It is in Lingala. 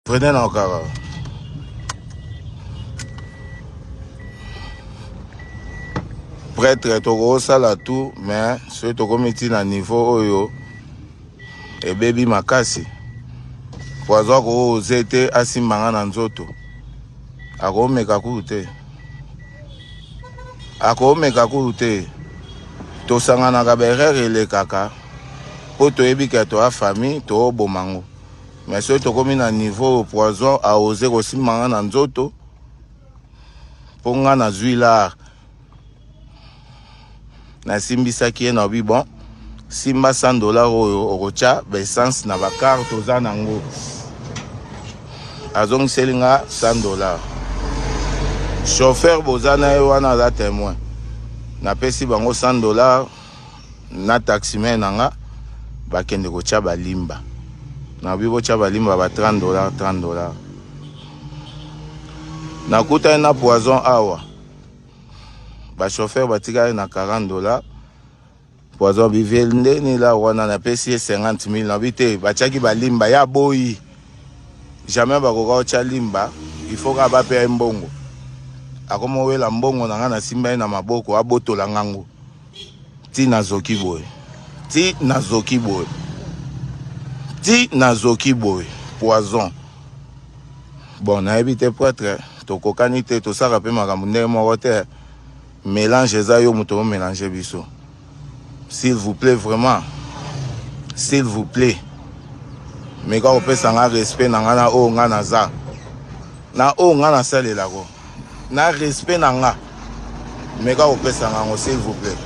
Prenez encore. Prêtre toko sala tout mais ce toko meti na niveau oyo e baby makasi poison ko zete asimbanga na nzoto ako meka kute to sangana ka berere le kaka po to ebika to a famille to bomango mais ce toko mi na niveau poison a osé ko simbanga na nzoto ponga na zuila na simbisaki na bi bon simba $100 oyo okocha ba essence na ba carte oza nango azong selinga $100 chauffeur bozana ye wana za témoin na pesi bango $100 na taximen nanga bakende kocha balimba na bi bocha balimba ba $30 na kuta na poison awa ba chauffeur batika na $40 poison bivelde ni la wana na pesi 50,000 na bité bachaki balimba ya boyi jamais bakoka ocha limba il faut ka ba pe mbongo akomo wela mbongo na ngana simba na maboko abotola ngango ti nazoki boy poison bon na ebité prêtre to kokanite to saka pe makambo ndenge moko te mélange ça yo muto mélanger biso s'il vous plaît vraiment s'il vous plaît mais quand on peut s'en respect na ngana o ngana za na o ngana salela ko na respect na nga mais quand on peut s'en s'il vous plaît